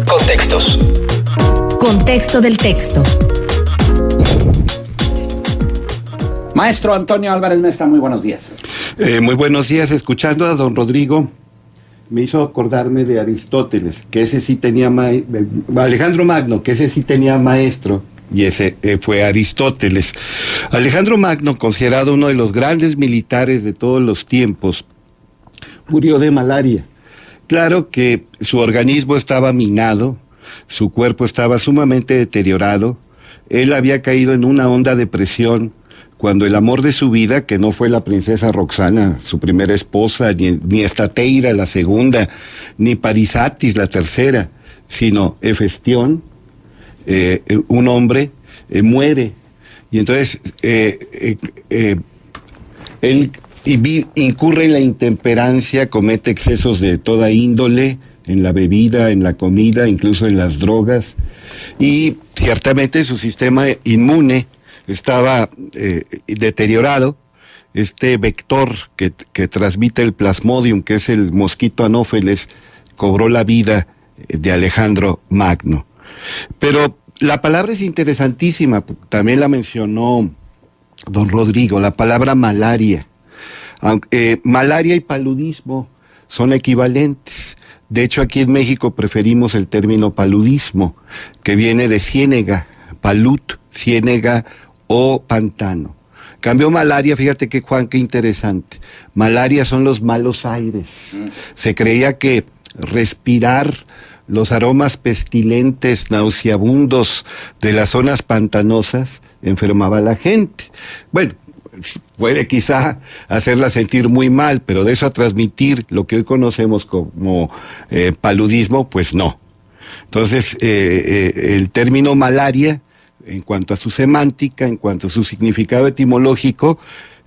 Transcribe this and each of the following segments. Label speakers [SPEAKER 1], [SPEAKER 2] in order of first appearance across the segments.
[SPEAKER 1] Contextos.
[SPEAKER 2] Contexto del texto.
[SPEAKER 3] Maestro Antonio Álvarez Mesta, muy buenos días.
[SPEAKER 4] Muy buenos días. Escuchando a don Rodrigo, me hizo acordarme de Aristóteles, que ese sí tenía Alejandro Magno, que ese sí tenía maestro, y ese fue Aristóteles. Alejandro Magno, considerado uno de los grandes militares de todos los tiempos, murió de malaria. Claro que su organismo estaba minado, su cuerpo estaba sumamente deteriorado, él había caído en una honda depresión cuando el amor de su vida, que no fue la princesa Roxana, su primera esposa, ni Estateira, la segunda, ni Parisatis, la tercera, sino Hefestión, un hombre, muere. Y entonces él incurre en la intemperancia, comete excesos de toda índole, en la bebida, en la comida, incluso en las drogas, y ciertamente su sistema inmune estaba deteriorado. Este vector que transmite el Plasmodium, que es el mosquito Anófeles, cobró la vida de Alejandro Magno. Pero la palabra es interesantísima, también la mencionó don Rodrigo, la palabra malaria. Malaria y paludismo son equivalentes. De hecho, aquí en México preferimos el término paludismo, que viene de ciénega, palud, ciénega o pantano. Cambio malaria, fíjate que Juan, qué interesante. Malaria son los malos aires. Se creía que respirar los aromas pestilentes, nauseabundos de las zonas pantanosas enfermaba a la gente. Bueno, puede quizá hacerla sentir muy mal, pero de eso a transmitir lo que hoy conocemos como paludismo, pues no. Entonces, el término malaria, en cuanto a su semántica, en cuanto a su significado etimológico,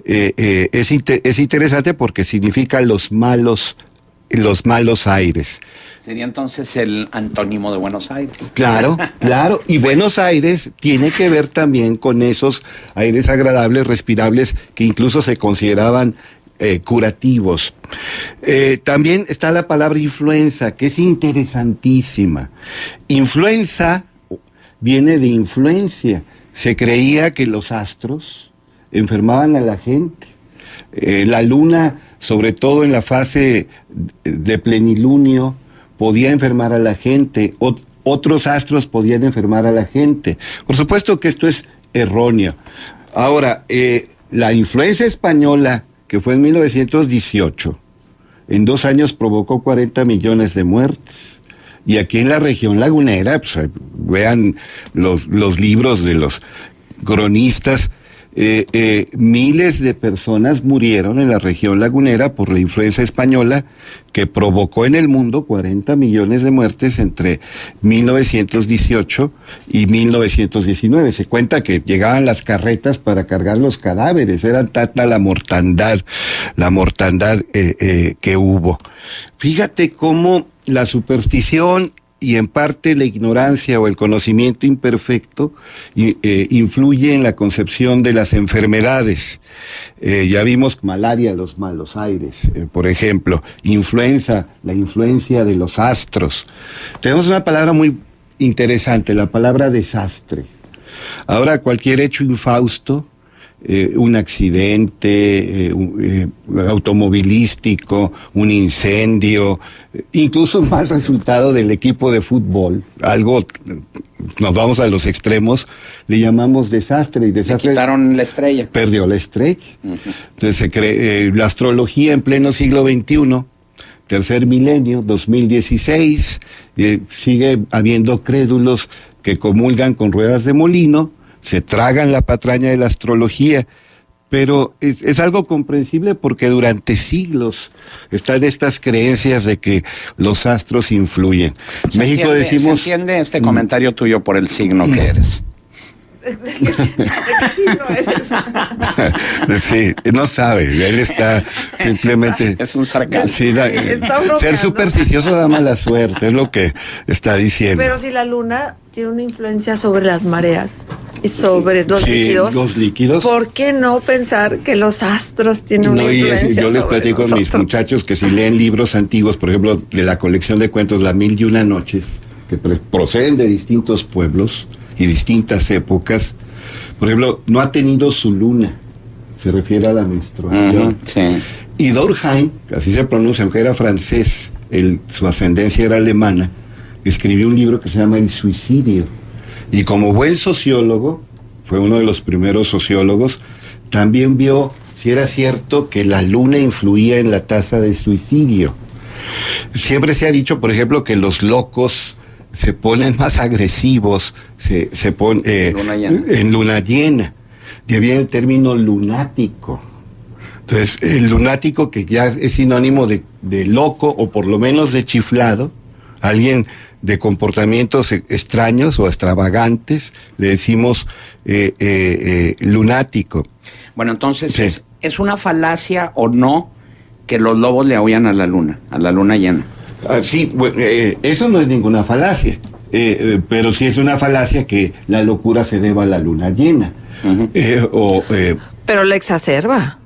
[SPEAKER 4] es interesante porque significa los malos aires.
[SPEAKER 3] Sería entonces el antónimo de Buenos Aires.
[SPEAKER 4] Claro, claro. Y Buenos Aires tiene que ver también con esos aires agradables, respirables, que incluso se consideraban curativos. También está la palabra influenza, que es interesantísima. Influenza viene de influencia. Se creía que los astros enfermaban a la gente. La luna, sobre todo en la fase de plenilunio, podía enfermar a la gente, otros astros podían enfermar a la gente. Por supuesto que esto es erróneo. Ahora, la influenza española, que fue en 1918, en 2 años provocó 40 millones de muertes. Y aquí en la región lagunera, pues, vean los libros de los cronistas, miles de personas murieron en la región lagunera por la influenza española, que provocó en el mundo 40 millones de muertes entre 1918 y 1919. Se cuenta que llegaban las carretas para cargar los cadáveres, era tanta la mortandad que hubo. Fíjate cómo la superstición y en parte la ignorancia o el conocimiento imperfecto influye en la concepción de las enfermedades. Ya vimos malaria, los malos aires, por ejemplo, influenza, la influencia de los astros. Tenemos una palabra muy interesante, la palabra desastre. Ahora, cualquier hecho infausto, un accidente automovilístico, un incendio, incluso un mal resultado del equipo de fútbol, algo, nos vamos a los extremos, le llamamos desastre. Y desastre,
[SPEAKER 3] le quitaron la estrella.
[SPEAKER 4] Perdió la estrella. Entonces se cree, la astrología en pleno siglo XXI, tercer milenio, 2016, sigue habiendo crédulos que comulgan con ruedas de molino, se tragan la patraña de la astrología, pero es algo comprensible porque durante siglos están estas creencias de que los astros influyen. México decimos...
[SPEAKER 3] ¿Se entiende este comentario tuyo por el signo que eres?
[SPEAKER 5] ¿De qué signo eres?
[SPEAKER 4] Sí, no sabe, él está simplemente...
[SPEAKER 3] Es un sarcasmo.
[SPEAKER 4] Sí, ser supersticioso da mala suerte, es lo que está diciendo.
[SPEAKER 5] Pero si la luna tiene una influencia sobre las mareas y sobre los líquidos, ¿por qué no pensar que los astros tienen una influencia?
[SPEAKER 4] Yo les platico a mis muchachos que si leen libros antiguos, por ejemplo, de la colección de cuentos La Mil y Una Noches, que proceden de distintos pueblos y distintas épocas, por ejemplo, no ha tenido su luna, se refiere a la menstruación.
[SPEAKER 3] Sí.
[SPEAKER 4] Y Durkheim, así se pronuncia, aunque era francés, su ascendencia era alemana, escribió un libro que se llama El suicidio. Y como buen sociólogo, fue uno de los primeros sociólogos, también vio si era cierto que la luna influía en la tasa de suicidio. Siempre se ha dicho, por ejemplo, que los locos se ponen más agresivos se ponen en luna llena. De ahí viene el término lunático. Entonces, el lunático, que ya es sinónimo de loco o por lo menos de chiflado, alguien de comportamientos extraños o extravagantes, le decimos lunático.
[SPEAKER 3] Bueno, entonces, sí. ¿Es una falacia o no que los lobos le aúllan a la luna llena?
[SPEAKER 4] Sí, bueno, eso no es ninguna falacia, pero sí es una falacia que la locura se deba a la luna llena. Uh-huh.
[SPEAKER 5] Pero la exacerba.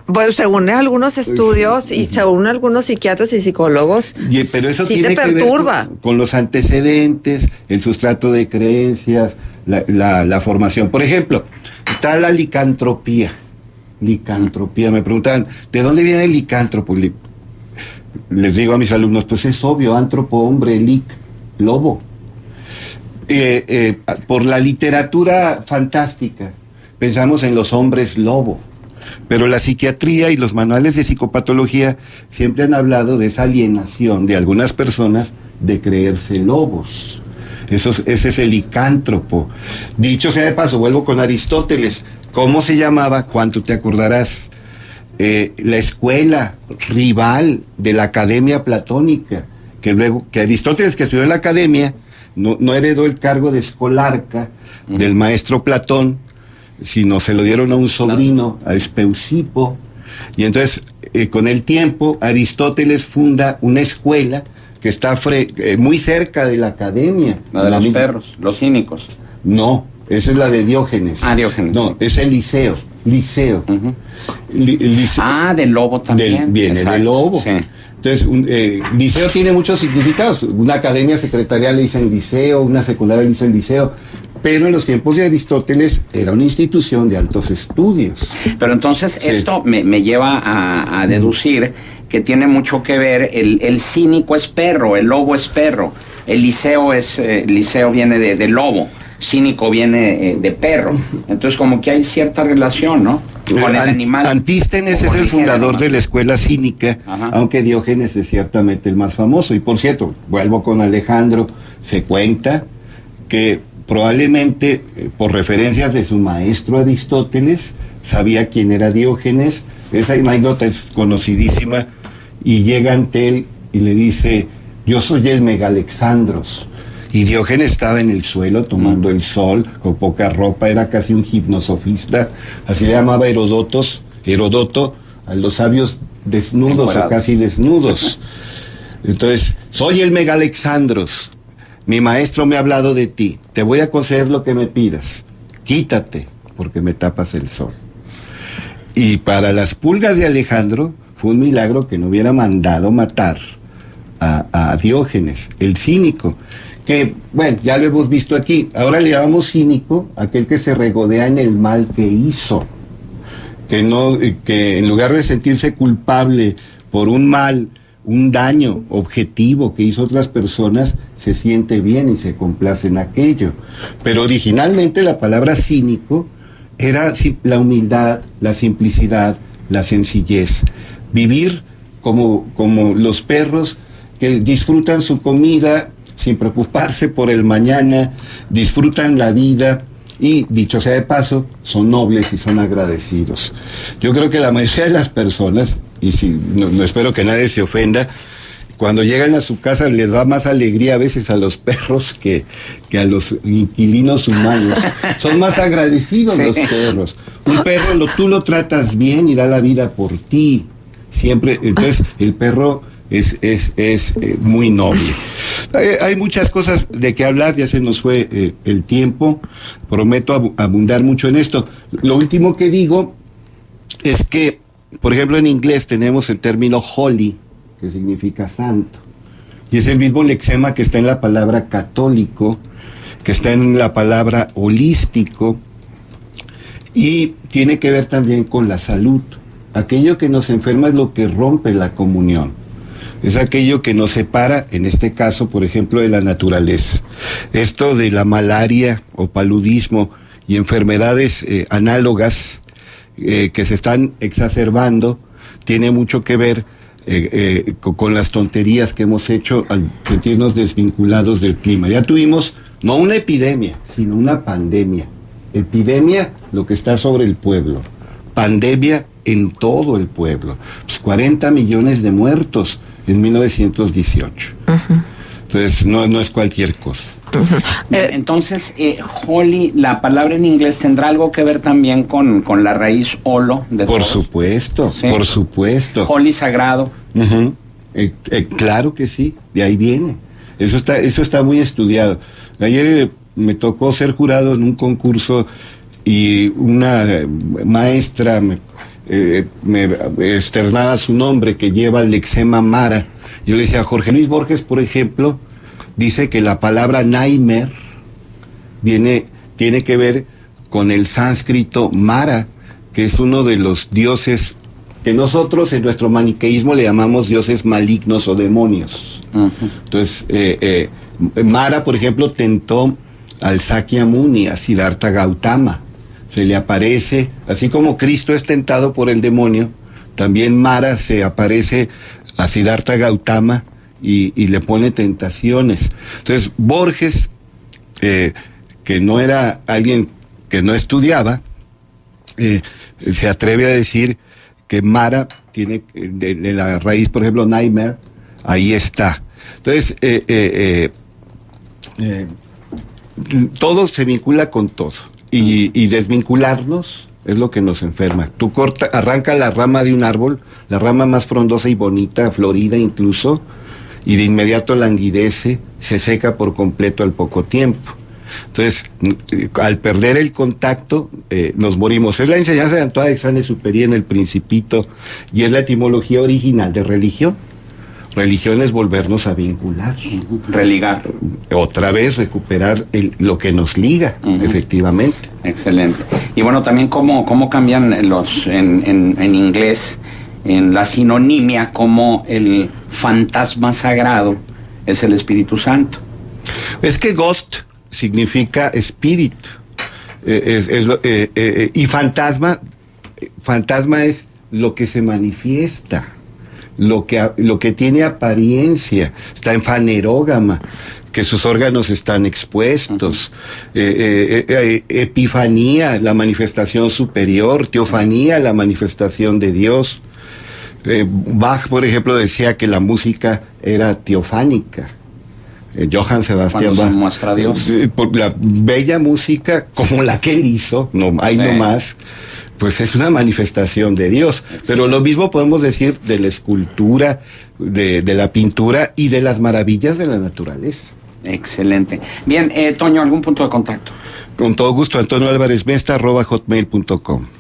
[SPEAKER 5] Bueno, según algunos estudios y según algunos psiquiatras y psicólogos,
[SPEAKER 4] pero eso
[SPEAKER 5] sí
[SPEAKER 4] tiene
[SPEAKER 5] te perturba.
[SPEAKER 4] Que ver con los antecedentes, el sustrato de creencias, la formación. Por ejemplo, está la licantropía. Me preguntan, ¿de dónde viene el licántropo? Les digo a mis alumnos, pues es obvio, antropo, hombre, lic, lobo. Por la literatura fantástica, pensamos en los hombres lobo. Pero la psiquiatría y los manuales de psicopatología siempre han hablado de esa alienación de algunas personas de creerse lobos. Ese es el licántropo. Dicho sea de paso, vuelvo con Aristóteles. ¿Cómo se llamaba? ¿Cuánto te acordarás? La escuela rival de la academia platónica, que Aristóteles, que estudió en la academia, no heredó el cargo de escolarca del maestro Platón, sino se lo dieron a un sobrino, a Espeusipo, y entonces con el tiempo Aristóteles funda una escuela que está muy cerca de la academia.
[SPEAKER 3] La de los perros, los cínicos.
[SPEAKER 4] No, esa es la de Diógenes.
[SPEAKER 3] Diógenes.
[SPEAKER 4] No, es el Liceo. Uh-huh.
[SPEAKER 3] Del lobo también.
[SPEAKER 4] Viene del lobo. Sí. Entonces, liceo tiene muchos significados. Una academia secretarial le dicen liceo, una secundaria le dicen liceo. Pero en los tiempos de Aristóteles era una institución de altos estudios.
[SPEAKER 3] Pero entonces esto me lleva a deducir que tiene mucho que ver, el cínico es perro, el lobo es perro, el liceo viene de lobo, cínico viene de perro. Entonces como que hay cierta relación, ¿no? Con el animal.
[SPEAKER 4] Antístenes es el fundador de la escuela cínica, aunque Diógenes es ciertamente el más famoso. Y por cierto, vuelvo con Alejandro, se cuenta que probablemente por referencias de su maestro Aristóteles sabía quién era Diógenes. Esa anécdota es conocidísima, y llega ante él y le dice: yo soy el Megalexandros. Y Diógenes estaba en el suelo tomando el sol, con poca ropa, era casi un hipnosofista, así le llamaba Herodoto a los sabios desnudos o casi desnudos. Entonces, soy el Megalexandros. Mi maestro me ha hablado de ti. Te voy a conceder lo que me pidas. Quítate, porque me tapas el sol. Y para las pulgas de Alejandro fue un milagro que no hubiera mandado matar a Diógenes, el cínico. Que, bueno, ya lo hemos visto aquí. Ahora le llamamos cínico aquel que se regodea en el mal que hizo. Que en lugar de sentirse culpable por un mal, un daño objetivo que hizo otras personas, se siente bien y se complace en aquello. Pero originalmente la palabra cínico era la humildad, la simplicidad, la sencillez. Vivir como los perros que disfrutan su comida sin preocuparse por el mañana, disfrutan la vida y, dicho sea de paso, son nobles y son agradecidos. Yo creo que la mayoría de las personas, y no espero que nadie se ofenda, cuando llegan a su casa les da más alegría a veces a los perros que a los inquilinos humanos. Son más agradecidos los perros. Un perro tú lo tratas bien y da la vida por ti. Siempre, entonces el perro es muy noble. Hay muchas cosas de que hablar, ya se nos fue el tiempo. Prometo abundar mucho en esto. Lo último que digo es que, por ejemplo, en inglés tenemos el término holy, que significa santo. Y es el mismo lexema que está en la palabra católico, que está en la palabra holístico, y tiene que ver también con la salud. Aquello que nos enferma es lo que rompe la comunión. Es aquello que nos separa, en este caso, por ejemplo, de la naturaleza. Esto de la malaria o paludismo y enfermedades análogas que se están exacerbando, tiene mucho que ver con las tonterías que hemos hecho al sentirnos desvinculados del clima. Ya tuvimos no una epidemia, sino una pandemia. Epidemia, lo que está sobre el pueblo. Pandemia en todo el pueblo. Pues 40 millones de muertos en 1918. Entonces, no es cualquier cosa.
[SPEAKER 3] Entonces, Holy, la palabra en inglés, ¿tendrá algo que ver también con la raíz holo de
[SPEAKER 4] Por
[SPEAKER 3] todos?
[SPEAKER 4] supuesto, ¿sí? Por supuesto.
[SPEAKER 3] Holy, sagrado.
[SPEAKER 4] Claro que sí, de ahí viene. Eso está muy estudiado. Ayer me tocó ser jurado en un concurso y una maestra me externaba su nombre, que lleva el lexema Mara. Yo le decía, Jorge Luis Borges, por ejemplo, dice que la palabra nightmare tiene que ver con el sánscrito Mara, que es uno de los dioses que nosotros en nuestro maniqueísmo le llamamos dioses malignos o demonios. Entonces, Mara, por ejemplo, tentó al Sakyamuni, a Siddhartha Gautama. Se le aparece, así como Cristo es tentado por el demonio, también Mara se aparece a Siddhartha Gautama y le pone tentaciones. Entonces, Borges, que no era alguien que no estudiaba, se atreve a decir que Mara tiene de la raíz, por ejemplo, nightmare, ahí está. Entonces, todo se vincula con todo. Y desvincularnos es lo que nos enferma. Tú arranca la rama de un árbol, la rama más frondosa y bonita, florida incluso, y de inmediato languidece, se seca por completo al poco tiempo. Entonces, al perder el contacto, nos morimos. Es la enseñanza de Antoine de Saint-Exupéry en El Principito, y es la etimología original de religión. Religión es volvernos a vincular.
[SPEAKER 3] Religar.
[SPEAKER 4] Otra vez recuperar lo que nos liga, efectivamente.
[SPEAKER 3] Excelente. Y bueno, también cómo cambian los en inglés, en la sinonimia, como el fantasma sagrado es el Espíritu Santo.
[SPEAKER 4] Es que ghost significa espíritu. Y fantasma es lo que se manifiesta. Lo que tiene apariencia, está en fanerógama, que sus órganos están expuestos. Epifanía, la manifestación superior. Teofanía, la manifestación de Dios. Bach, por ejemplo, decía que la música era teofánica. Johann Sebastian Bach.
[SPEAKER 3] Se muestra a Dios.
[SPEAKER 4] Por la bella música como la que él hizo, no más. Pues es una manifestación de Dios. Pero lo mismo podemos decir de la escultura, de la pintura y de las maravillas de la naturaleza.
[SPEAKER 3] Excelente. Bien, Toño, ¿algún punto de contacto?
[SPEAKER 4] Con todo gusto, Antonio Álvarez Mesta, @hotmail.com.